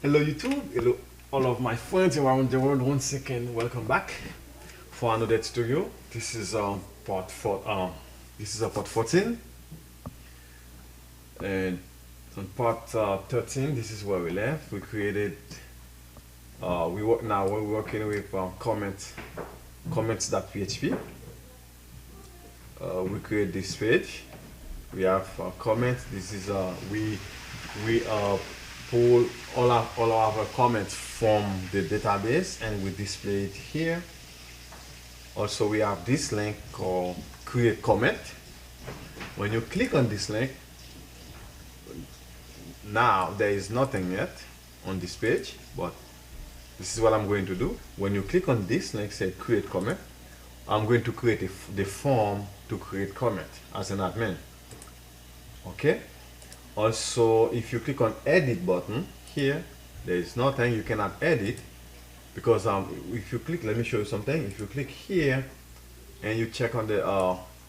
Hello YouTube, hello all of my friends around the world. Once again, welcome back for another tutorial. This is part 4. This is part 14, and on part 13, this is where we left. We created. We're working with comments.php. We create this page. We have comments. This is we pull all of our comments from the database and we display it here. Also, we have this link called create comment. When you click on this link, now there is nothing yet on this page, but this is what I'm going to do. When you click on this link, say create comment, I'm going to create the form to create comment as an admin. Okay. Also, if you click on edit button here, there is nothing. You cannot edit because if you click, let me show you something. If you click here and you check on the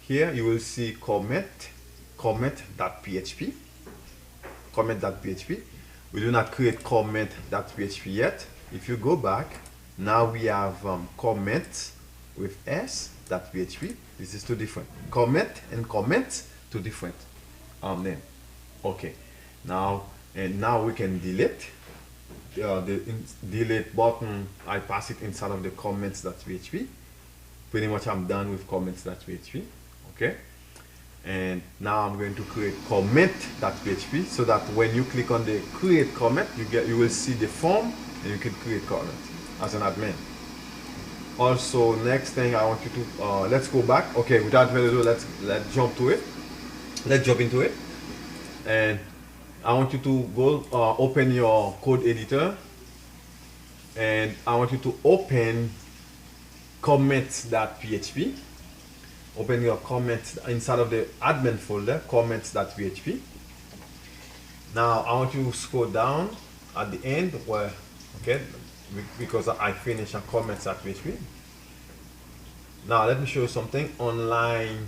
here, you will see comment.php. We do not create comment.php yet. If you go back, now we have comment with s.php. This is two different comment and comment, two different name. Okay, now we can delete the delete button. I pass it inside of the comments.php. Pretty much I'm done with comments.php. Okay, and now I'm going to create comment.php so that when you click on the create comment, you will see the form and you can create comment as an admin. Also, next thing I want you to let's go back. Okay, without further ado, let's jump to it. Let's jump into it. And I want you to go open your code editor, and I want you to open comments.php. Open your comments inside of the admin folder, comments.php. Now I want you to scroll down at the end where, okay, because I finished on comments.php. Now let me show you something on line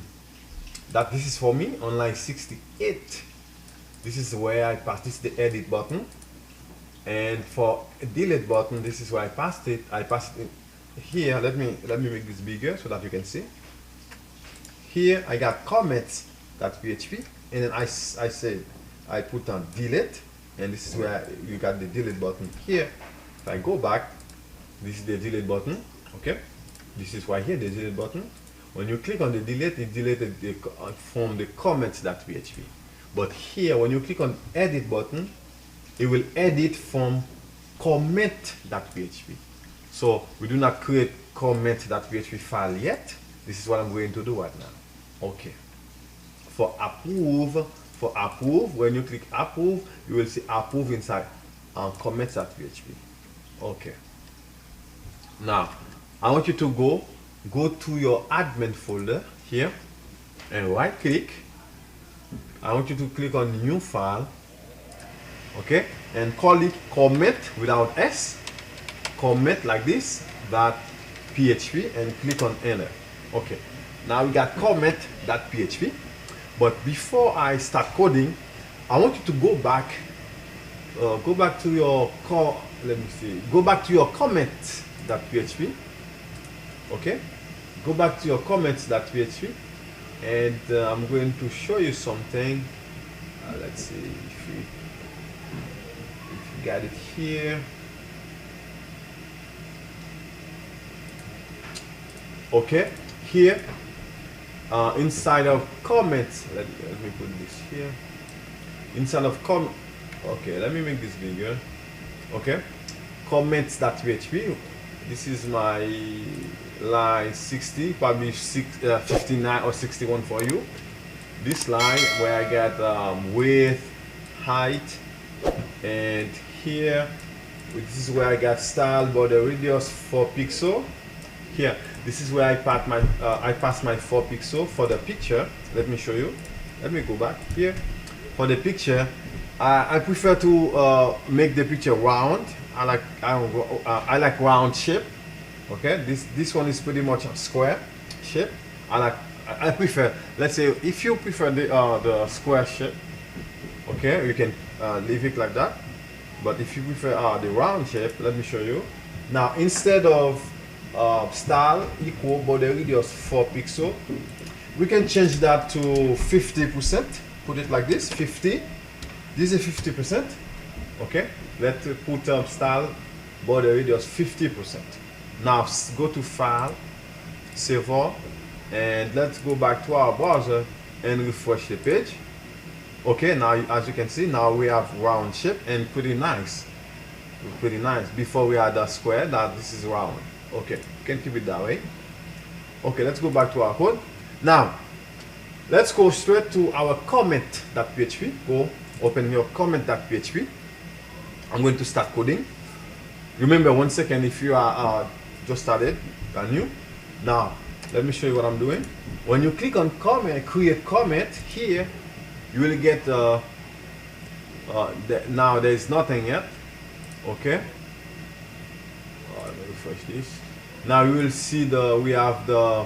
that this is for me on line 68. This is where I passed this, the edit button, and for delete button, this is where I passed it. I passed it here. Let me make this bigger so that you can see. Here I got comments.php, and then I said I put on delete, and this is where you got the delete button here. If I go back, this is the delete button. Okay, this is right here, the delete button. When you click on the delete, it deleted from the comments.php. But here, when you click on edit button, it will edit from comment.php. So we do not create comment.php file yet. This is what I'm going to do right now. Okay. For approve, when you click approve, you will see approve inside comments.php. Okay. Now, I want you to go to your admin folder here and right click. I want you to click on new file, okay, and call it comment without s, comment like this, .php, and click on enter. Okay, now we got comment.php, but before I start coding, I want you to go back to your go back to your comments.php. Okay, go back to your comments.php. And I'm going to show you something. Let's see if you got it here. Okay, here inside of comments, let me put this here. Inside of okay, let me make this bigger. Okay, comments.php. This is my line 60, probably 59 or 61 for you. This line where I got width, height, and here this is where I got style border radius 4 pixel. Here, this is where I pass my 4 pixel for the picture. Let me show you. Let me go back here. For the picture, I prefer to make the picture round. I like round shape. Okay, this one is pretty much a square shape. I prefer, let's say, if you prefer the square shape, okay, you can leave it like that. But if you prefer the round shape, let me show you. Now instead of style equal border radius 4 pixels, we can change that to 50%. Put it like this, 50. This is 50%. Okay, let's put style border radius 50%. Now go to File, Save All, and let's go back to our browser and refresh the page. Okay, now as you can see, now we have round shape and pretty nice. Pretty nice. Before we had a square, that this is round. Okay, you can keep it that way. Okay, let's go back to our code. Now, let's go straight to our comment.php. Go open your comment.php. I'm going to start coding. Remember, 1 second if you are just started, are new. Now, let me show you what I'm doing. When you click on comment, create comment here, you will get now there is nothing yet. Okay. Let me refresh this. Now you will see we have the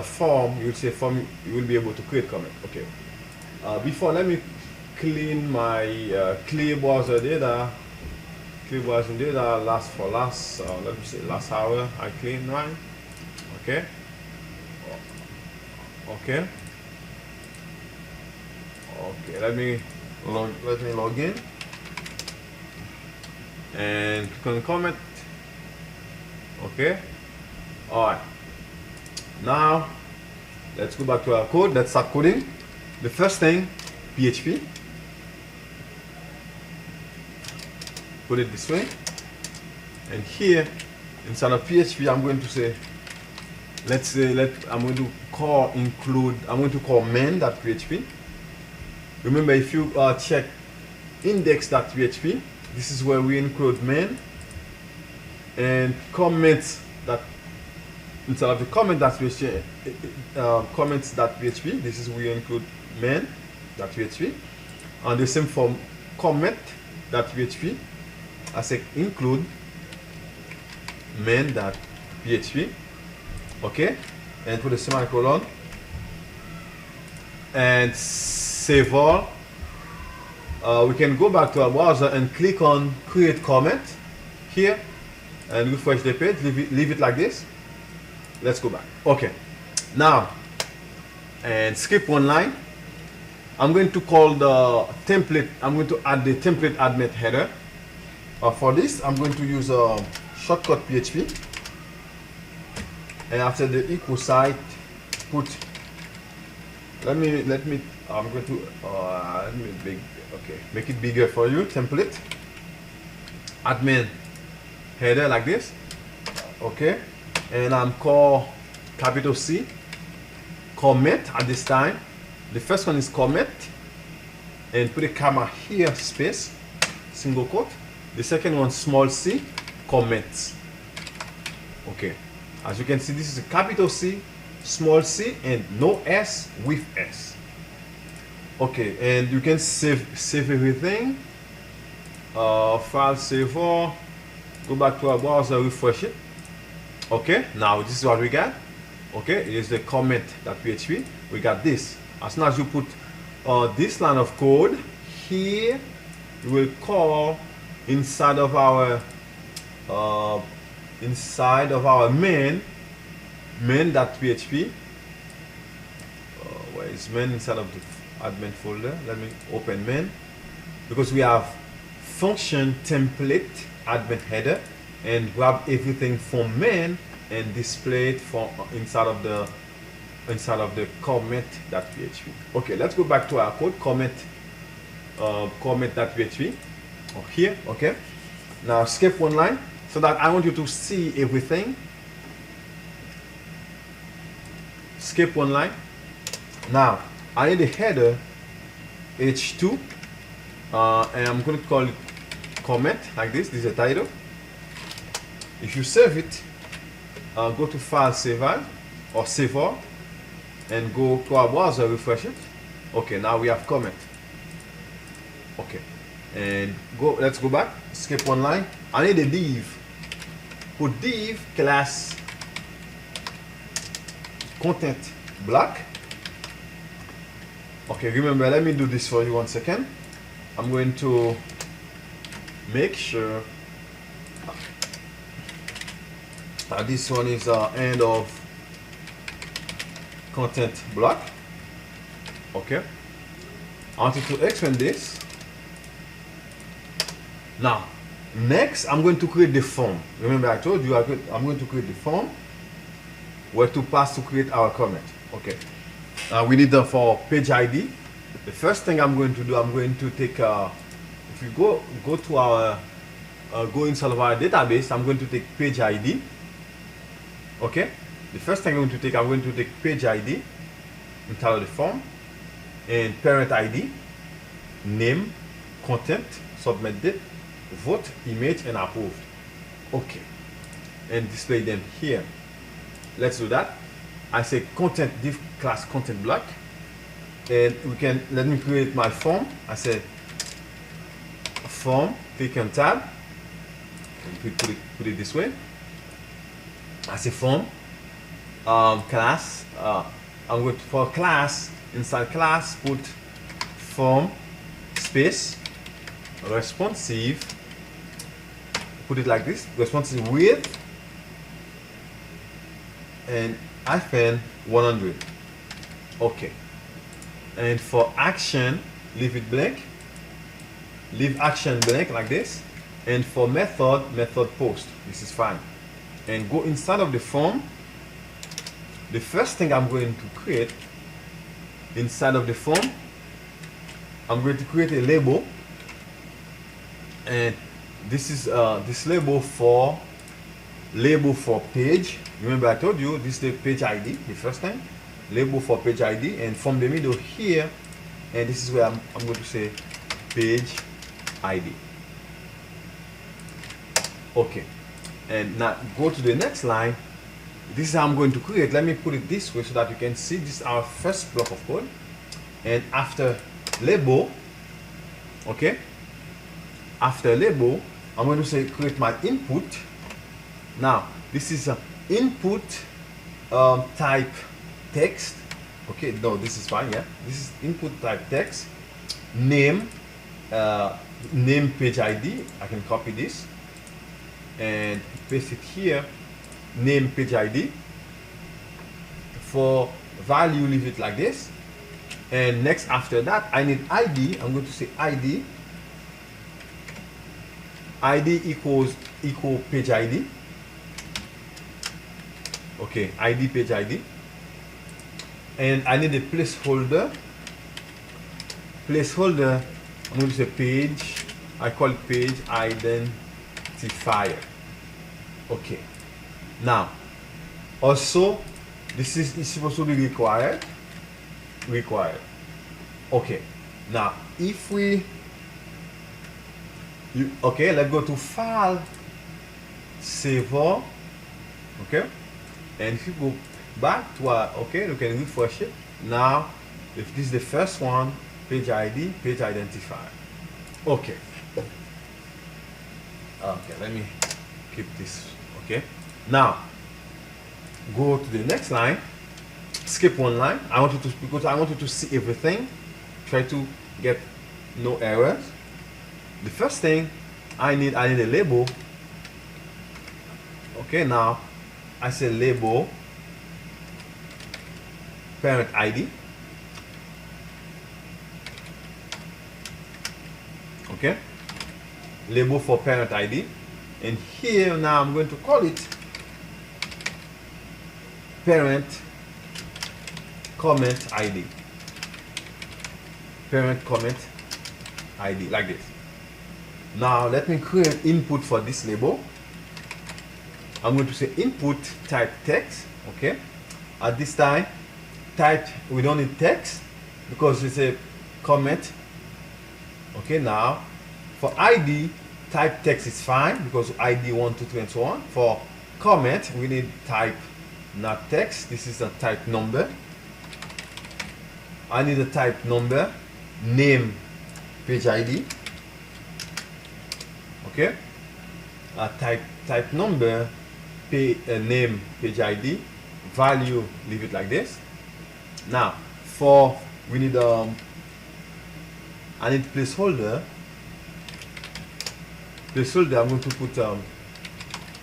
form. You will see form. You will be able to create comment. Okay. Before, let me clean my clear browser data. Clear browser data last. Let me say last hour I clean right. Okay. Okay. Okay. Let me log in and click on comment. Okay. All right. Now let's go back to our code. Let's start coding. The first thing, PHP. Put it this way. And here, inside of PHP, I'm going to say, I'm going to call main.php. Remember, if you check index.php, this is where we include main, and comments that instead of the comment.php, comments.php, this is where we include main.php, and the same for comment.php. I say include main.php. Okay, and put a semicolon and save all. We can go back to our browser and click on create comment here and refresh the page. Leave it like this. Let's go back. Okay, now and skip one line. I'm going to call the template. I'm going to add the template admin header. For this, I'm going to use a shortcut PHP, and after the equal sign, put. I'm going to make it bigger for you. Template admin header like this. Okay, and I'm call capital C comment at this time. The first one is comment, and put a comma here, space, single quote. The second one, small c, comments. Okay, as you can see, this is a capital C, small c, and no s with s. Okay, and you can save everything. File, save all. Go back to our browser, refresh it. Okay, now this is what we got. Okay, it is the comment.php. We got this. As soon as you put this line of code here, you will call inside of our main.php. Where is main inside of the admin folder? Let me open main, because we have function template admin header, and grab everything from main and display it from inside of the comment.php. Okay, let's go back to our code comment.php. Here. Okay, now skip one line so that I want you to see everything. Skip one line. Now I need a header h2, and I'm going to call it comment like this. This is a title. If you save it, go to File, Save As, or Save All, and go to our browser, refresh it. Okay, now we have comment. Okay, and let's go back, skip one line. I need a div. Put div class content black. Okay, remember, let me do this for you 1 second. I'm going to make sure this one is end of content block. Okay, I wanted to expand this. Now next I'm going to create the form. Remember I told you I'm going to create the form where to pass to create our comment. Okay, we need for page ID. The first thing I'm going to do, I'm going to take if you go to our go inside of our database, I'm going to take page ID. Okay, the first thing I'm going to take page ID inside of the form, and parent ID, name, content, submit date, vote, image, and approved. Okay, and display them here. Let's do that. I say content div class content block, and let me create my form. I say form, click on tab, and put it this way. I say form, class. I'm going to, for class, inside class, put form space responsive. Put it like this: responsive width and hyphen 100. Okay. And for action, leave it blank. Leave action blank like this. And for method post. This is fine. And go inside of the form. The first thing I'm going to create inside of the form, I'm going to create a label. And this is this label for page. Remember I told you this is the page ID, the first thing. Label for page ID, and from the middle here, and this is where I'm going to say page ID. Okay, and now go to the next line. This is how I'm going to create. Let me put it this way so that you can see this is our first block of code. And after label, okay, after label, I'm going to say create my input. Now this is a input type text. Okay, no, this is fine. Yeah, this is input type text. Name, name page ID. I can copy this and paste it here. Name page ID. For value, leave it like this. And next after that, I need ID. I'm going to say ID. ID equal page ID. Okay, ID page ID. And I need a placeholder. Placeholder, I'm going to say page. I call it page identifier. Okay. Now, also, this is supposed to be required. Okay. Now, if we, okay, let's go to file, save all. Okay. And if you go back to our, okay, you can refresh it. Now, if this is the first one, page ID, page identifier. Okay. Okay, let me keep this. Okay. Now, go to the next line. Skip one line. Because I want you to see everything. Try to get no errors. The first thing I need a label. Okay, now I say label parent ID. Okay, label for parent ID, and here now I'm going to call it parent comment ID. Parent comment ID, like this. Now let me create input for this label. I'm going to say input type text. Okay, at this time type, we don't need text because it's a comment. Okay, now for ID, type text is fine because ID 1, 2, 3 and so on. For comment, we need type not text. This is a type number. I need a type number, name page ID. Okay, type number, name page ID, value, leave it like this. Now for we need I need placeholder. Placeholder, I'm going to put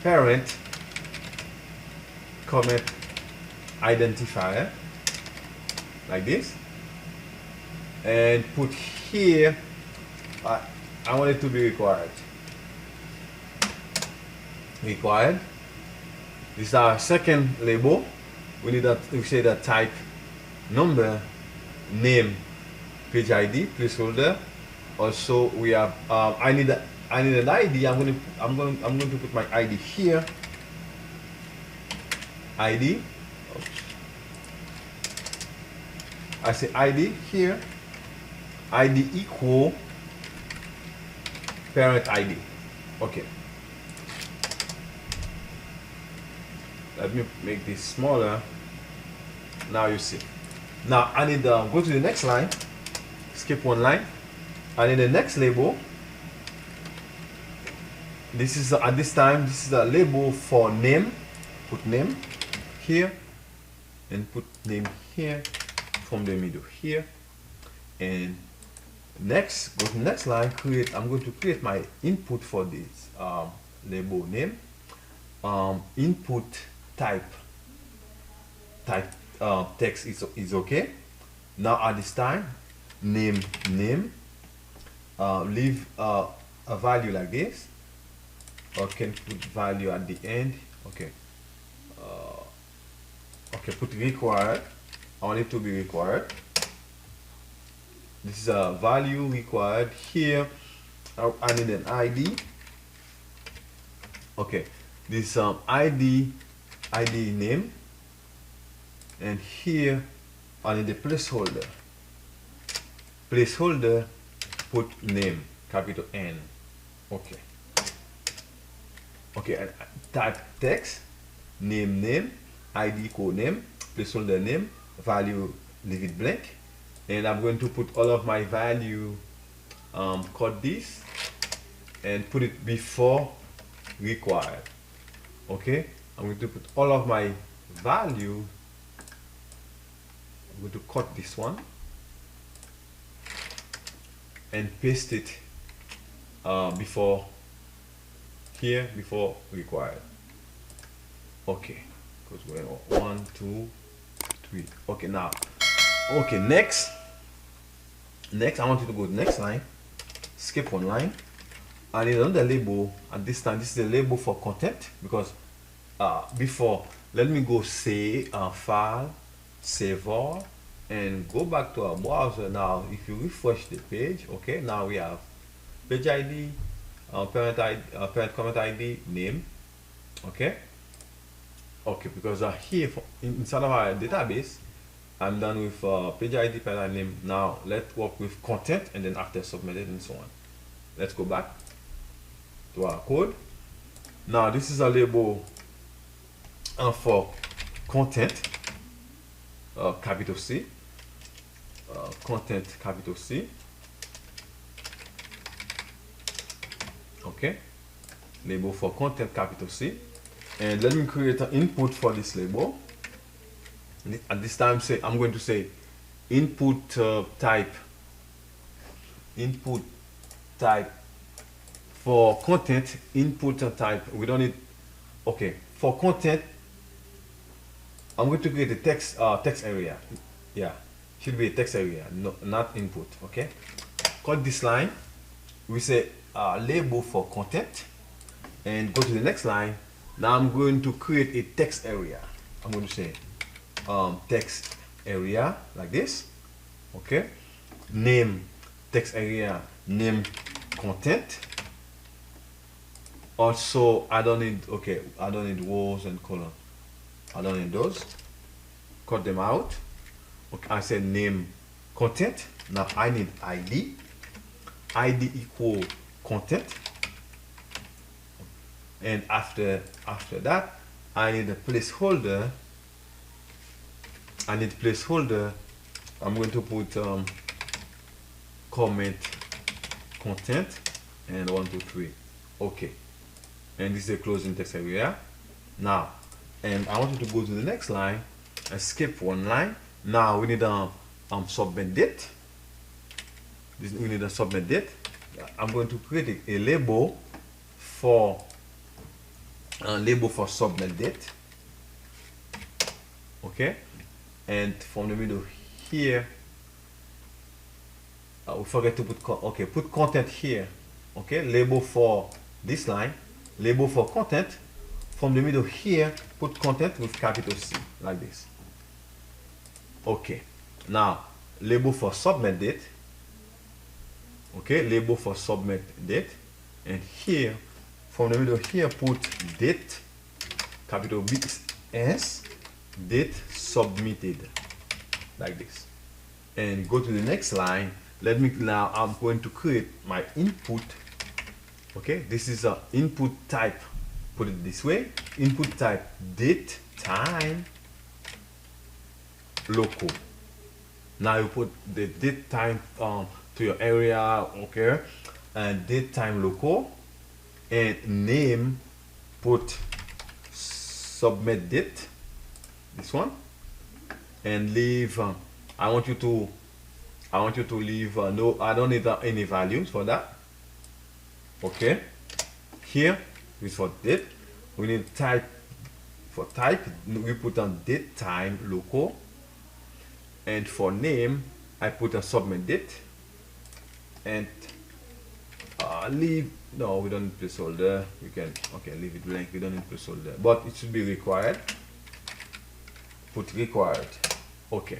parent comment identifier like this, and put here I want it to be required. This is our second label. We need that, we say that type number, name, page ID, placeholder. Also we have I need an ID. I'm going to put my ID here. ID. Oops. I say ID here. ID equal parent ID. Okay. Let me make this smaller. Now you see. Now I need go to the next line. Skip one line. I need the next label. This is at this time. This is a label for name. Put name here, and put name here from the middle here. And next, go to the next line. Create. I'm going to create my input for this label name. Input type text is okay. Now at this time, name, leave a value like this, or can put value at the end. Okay. Okay, put required. I want it to be required. This is a value required here. I need an ID. Okay, this ID name, and here I need a placeholder. Placeholder, put name, capital N. Okay. Okay, and type text, name, ID code name, placeholder name, value leave it blank, and I'm going to put all of my value, code this, and put it before required. Okay, I'm going to put all of my value. I'm going to cut this one and paste it before here, before required. Okay, because we're 1, 2, 3. Okay, now, okay, next I want you to go to the next line. Skip one line. I need another label. At this time, this is the label for content, because before, let me go say file, save all, and go back to our browser. Now if you refresh the page, okay, now we have page ID, parent ID, parent comment ID, name. Okay, because here inside of our database, I'm done with page ID, parent ID, name. Now let's work with content, and then after submitted and so on. Let's go back to our code. Now this is a label for content, capital C, content, capital C. Okay, label for content, capital C. And let me create an input for this label. At this time, I'm going to say input type for content, input type. We don't need. Okay, for content, I'm going to create a text area. Yeah, should be a text area, no, not input. Okay, cut this line. We say label for content, and go to the next line. Now I'm going to create a text area. I'm going to say text area like this. Okay, name, text area, name, content. Also, I don't need rows and column. I don't need those. Cut them out. Okay, I said name, content. Now I need ID. ID equal content. And after that, I need a placeholder. I'm going to put comment content and 1, 2, 3. Okay. And this is a closing text area. Now, and I want you to go to the next line and skip one line. Now we need submit date. we need a submit date. I'm going to create a label for submit date. Okay, and from the middle here, we forget to put content here. Okay, label for this line, label for content. From the middle here, put content with capital C, like this. Okay, now label for submit date. Okay, label for submit date, and here from the middle here, put date, capital B S, date submitted, like this. And go to the next line. I'm going to create my input. Okay, this is a input type. Put it this way: input type date time local. Now you put the date time to your area, okay, and date time local, and name, put submit date, this one, and leave. I want you to leave no. I don't need any values for that. Okay, here is for date. We need type. For type, we put on date time local, and for name, I put a submit date, and leave. No, we don't need placeholder. We can leave it blank. We don't need placeholder, but it should be required. Put required. Okay.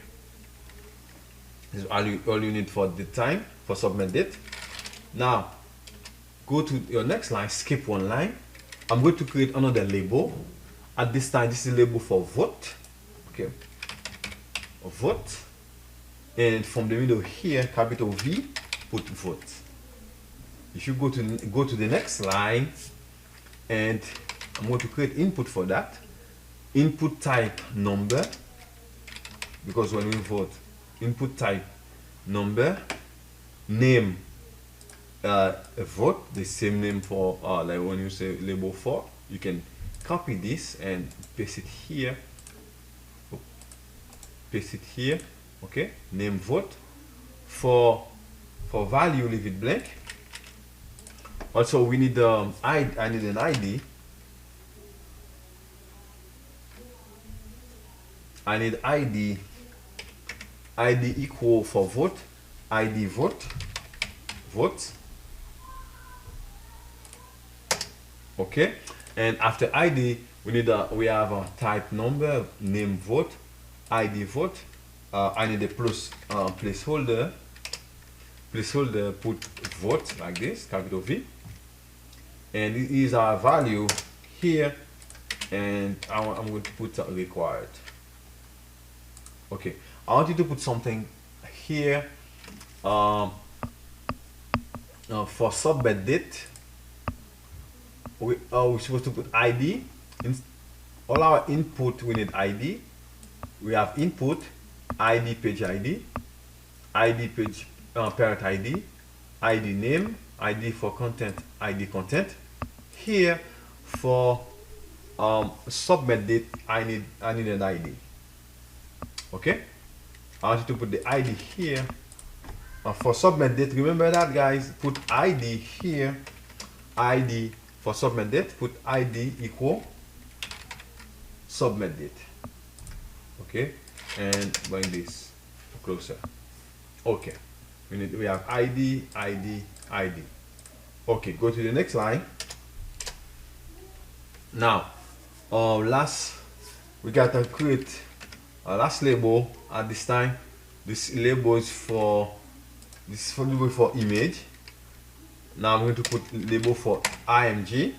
This is all you need for the time for submit date. Now go to your next line. Skip one line. I'm going to create another label. At this time, this is a label for vote. Okay. Vote. And from the middle here, capital V, put vote. If you go to the next line, and I'm going to create input for that. Input type number, because when we vote, input type number, name vote, the same name for like when you say label for, you can copy this and paste it here. Paste it here. Okay, name vote. For value, leave it blank. Also, we need I need an ID. I need ID equal for vote, ID vote. Okay, and after ID, we have a type number, name vote, ID vote. I need a placeholder. Placeholder, put vote like this, capital V. And it is our value here, and I'm going to put required. Okay, I want you to put something here for submit date. We're supposed to put ID. All our input, we need ID. We have input, ID page ID, ID page parent ID, ID name, ID for content, ID content. Here for submit date, I need an ID. Okay, I want you to put the ID here. For submit date, remember that, guys, put ID here. ID for submit date, put ID equal submit date. Okay, and bring this closer. Okay, we have ID. Okay, go to the next line. Now we got to create a last label. At this time, this label is for image. Now I'm going to put label for img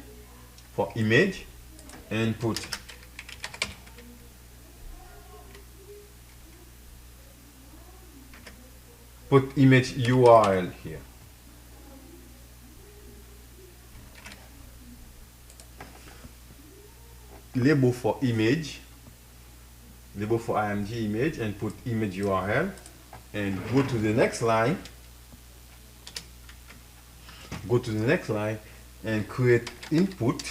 for image, and put image URL here. Label for image, label for img image, and put image URL, and go to the next line. Go to the next line and create input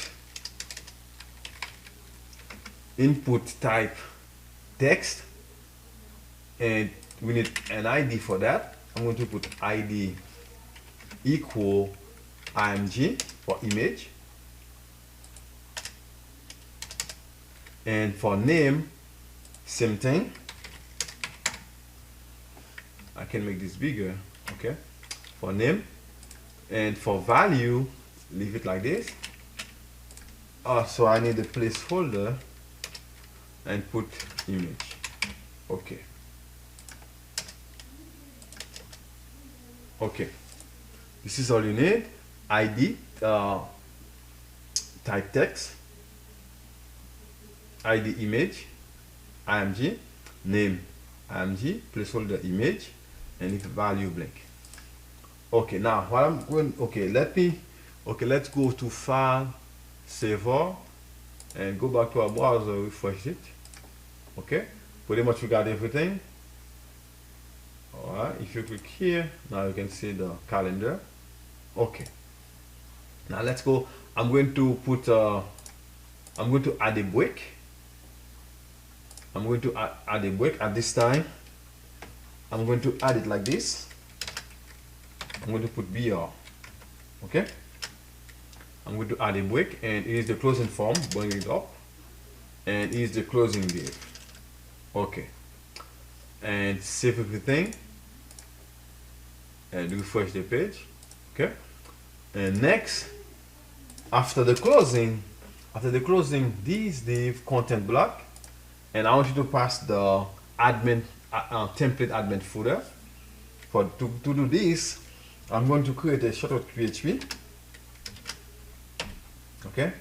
type text, and we need an ID for that. I'm going to put id equal img for image, and for name, same thing. I can make this bigger, okay, for name. And for value, leave it like this. So I need a placeholder and put image. Okay. Okay. This is all you need. ID, type text, ID image, img, name img, placeholder image, and if value blank. Okay, now what I'm going, let's go to file, save all, and go back to our browser, refresh it. Okay, pretty much we got everything. All right, if you click here, now you can see the calendar. Okay, now let's go. I'm going to put I'm going to add a break. I'm going to add a break at this time. I'm going to add it like this. I'm going to put BR. Okay, I'm going to add a break, and it is the closing form, bring it up, and it is the closing div. Okay, and save everything and refresh the page. Okay, and next, after the closing, this div content block, and I want you to pass the admin template admin footer. To do this, I'm going to create a shortcut PHP. Okay,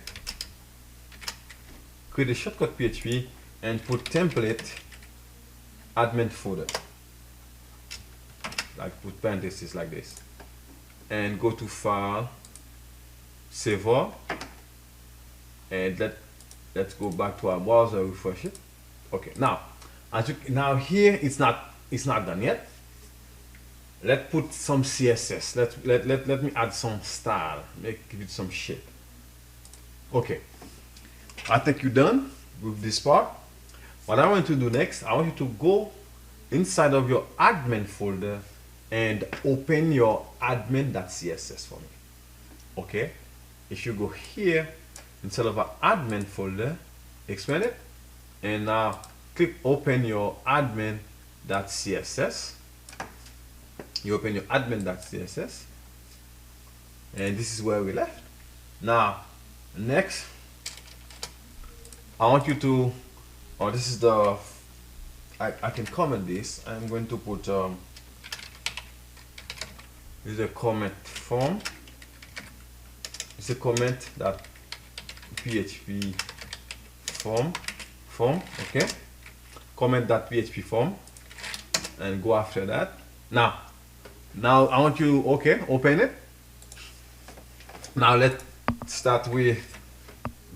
create a shortcut PHP and put template admin footer, like put parentheses like this, and go to file, save all, and let's go back to our browser, refresh it. Okay, now now here it's not done yet. Let's put some CSS. Let me add some style. Give it some shape. Okay, I think you're done with this part. What I want to do next, I want you to go inside of your admin folder and open your admin.css for me. Okay, if you go here instead of an admin folder, expand it, and now click open your admin.css. You open your admin.css, and this is where we left. Now next, I want you to, this is the, I can comment this. I'm going to put this is a comment form. It's a comment that PHP form, okay, comment.php form, and go after that. Now I want you, okay, open it. Now let's start with,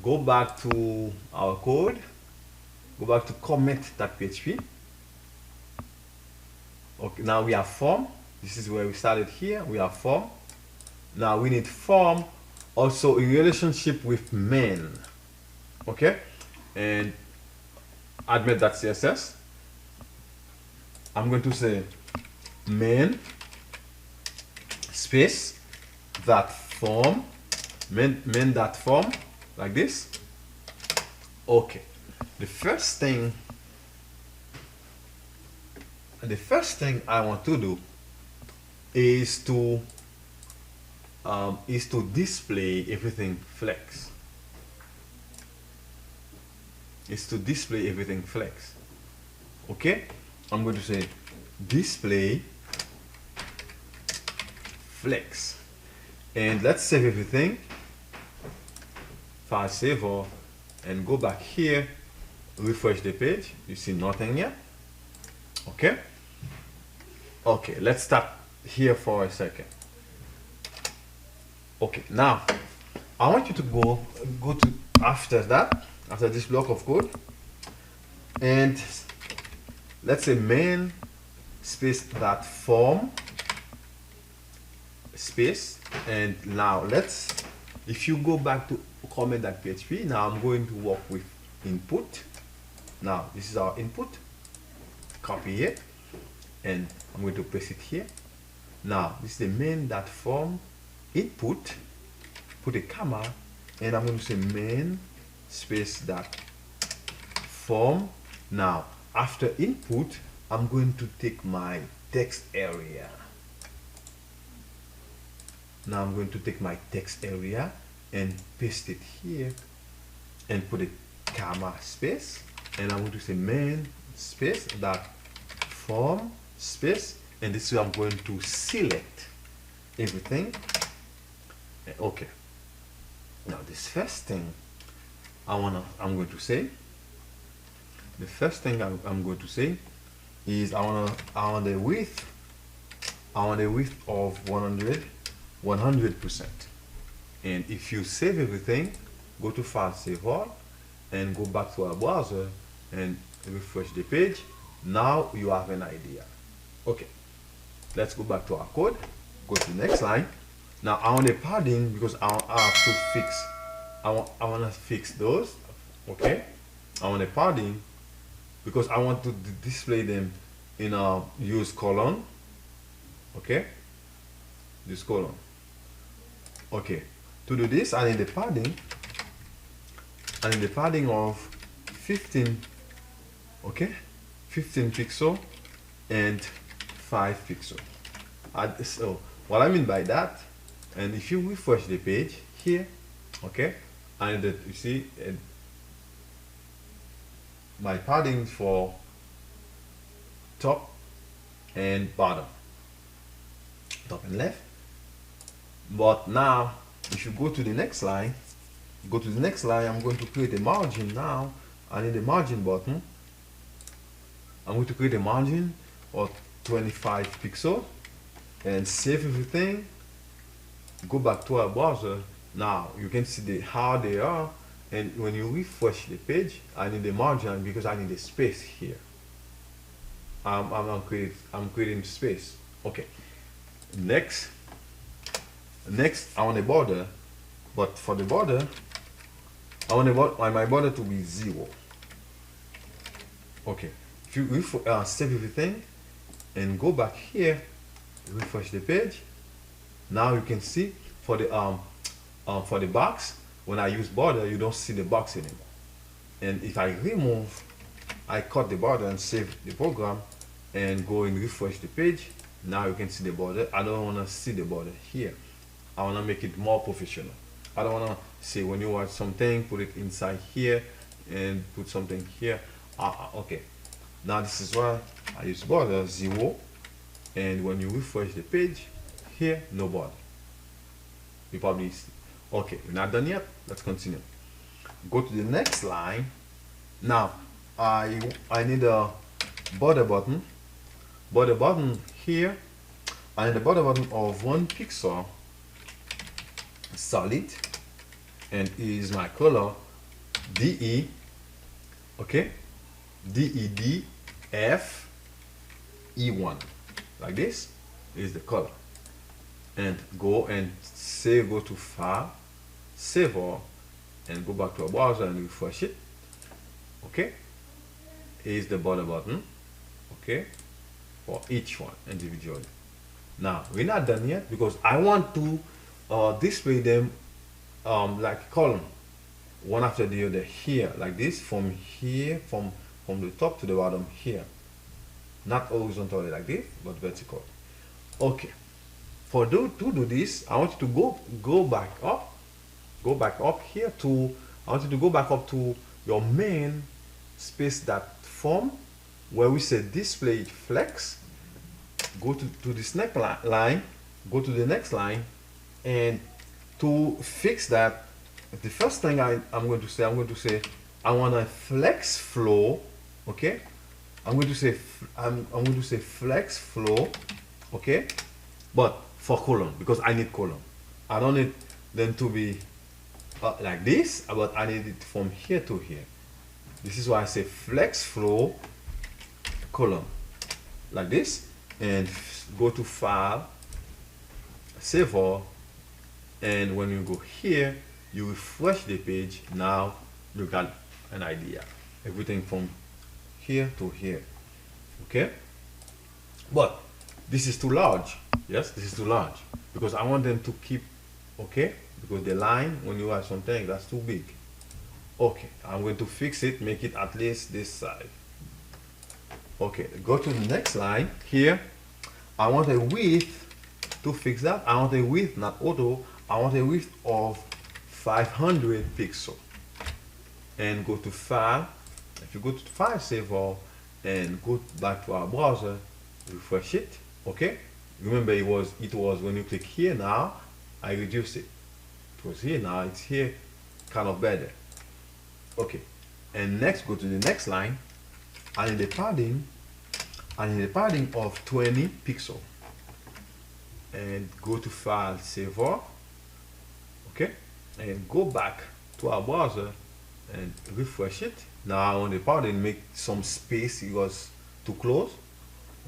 go back to our code, go back to comment.php. Okay, now we have form. This is where we started here. We have form. Now we need form also in relationship with main. Okay, and admin.css. I'm going to say main space that form, main that form, like this. Okay, the first thing I want to do is to display everything flex. Okay, I'm going to say display flex, and let's save everything, file save all, and go back here, refresh the page. You see nothing yet. Okay, let's start here for a second. Okay, now I want you to go to after this block of code, and let's say main space that form space, and now if you go back to comment.php, now I'm going to work with input. Now this is our input. Copy it, and I'm going to paste it here. Now this is the main.form input, put a comma, and I'm going to say main space dot form. Now after input, I'm going to take my text area. Now I'm going to take my text area and paste it here and put a comma space, and I'm going to say main space dot form space, and this way I'm going to select everything. Okay, now this first thing I'm going to say, the first thing I'm going to say is I want the width of 100%. And if you save everything, go to File, Save All, and go back to our browser and refresh the page. Now you have an idea. Okay, let's go back to our code. Go to the next line. Now I want a padding because I have to fix. I want to fix those. Okay, I want a padding because I want to display them in a use column. Okay, use column. Okay, to do this, I need the padding. I need the padding of 15. Okay, 15 pixel and 5 pixel. So what I mean by that, and if you refresh the page here, okay, and you see my padding for top and bottom, top and left. But now if you go to the next line, I'm going to create a margin. Now I need a margin button. I'm going to create a margin of 25 pixels and save everything. Go back to our browser. Now you can see how they are, and when you refresh the page, I need a margin because I need a space here. I'm creating space. Okay. Next I want a border, but for the border, I want my border to be 0. Okay. If you save everything and go back here, refresh the page. Now you can see for the box, when I use border, you don't see the box anymore. And if I remove, I cut the border and save the program and go and refresh the page, now you can see the border. I don't want to see the border here. I want to make it more professional. I don't want to say when you watch something, put it inside here and put something here. Okay. Now this is why I use border 0, and when you refresh the page here, no border. You probably see. Okay, we're not done yet. Let's continue. Go to the next line. Now I need a border button. Border button here. I need a border button of 1 pixel solid, and is my color DE. Okay, DEDF E1, like this is the color. And go to File, Save All, and go back to our browser and refresh it. Okay, is the border button. Okay, for each one individually. Now we're not done yet because I want to display them like column, one after the other here, like this, from here, from the top to the bottom here, not horizontally like this, but vertical. Okay, to do this, I want you to go back up here to, I want you to go back up to your main space that form where we say display flex. Go to this next line, go to the next line, and to fix that, the first thing I'm going to say I want a flex flow. Okay, I'm going to say flex flow. Okay, but for column, because I need column. I don't need them to be like this, but I need it from here to here. This is why I say flex flow column, like this, and go to File, Save All, and when you go here, you refresh the page. Now you got an idea, everything from here to here. Okay, but this is too large. Yes, this is too large because I want them to keep, okay, because the line when you have something that's too big. Okay, I'm going to fix it, make it at least this side. Okay, go to the next line here. I want a width. To fix that, I want a width, not auto, I want a width of 500 pixel. And go to file. If you go to file saver and go back to our browser, refresh it. Okay, remember it was when you click here. Now I reduced it. It was here, now it's here, kind of better. Okay, and next go to the next line. I need a padding of 20 pixel. And go to file saver. Okay, and go back to our browser and refresh it. Now on the padding, make some space. It was too close.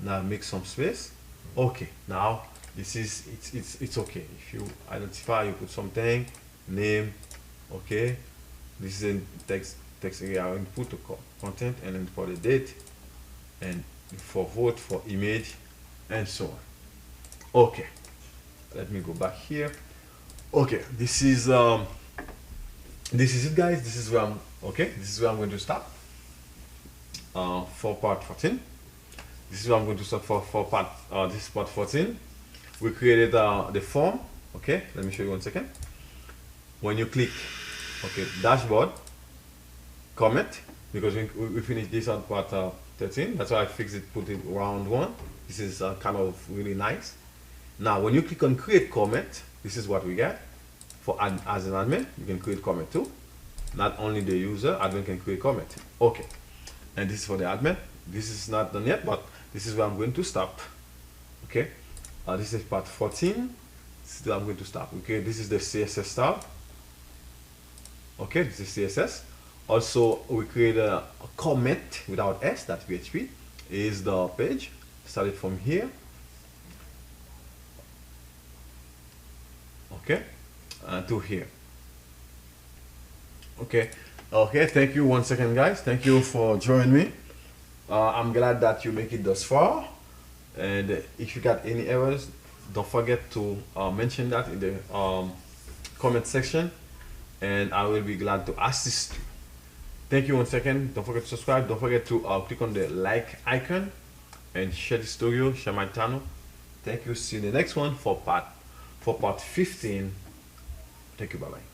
Now make some space. Okay, now this is it's okay. If you identify, you put something, name. Okay, this is in text area, input the content, and then for the date, and for vote, for image, and so on. Okay, let me go back here. Okay, this is it, guys. This is where I'm going to stop for part 14. This is where I'm going to stop for part this is part 14. We created the form. Okay, let me show you 1 second. When you click dashboard, comment, because we finished this on part 13. That's why I fixed it, put it round 1. This is kind of really nice. Now when you click on create comment, this is what we get. For as an admin, you can create comment too. Not only the user, admin can create comment. Okay, and this is for the admin. This is not done yet, but this is where I'm going to stop. Okay, this is part 14. This is where I'm going to stop. Okay, this is the CSS style. Okay, this is CSS. Also, we create a comment without s. That's PHP. Is the page started from here. Okay, to here. Okay, thank you 1 second, guys. Thank you for joining me. I'm glad that you make it thus far, and if you got any errors, don't forget to mention that in the comment section, and I will be glad to assist you. Thank you 1 second. Don't forget to subscribe. Don't forget to click on the like icon and share this video, share my channel. Thank you. See you in the next one for part 15. Thank you. Bye bye.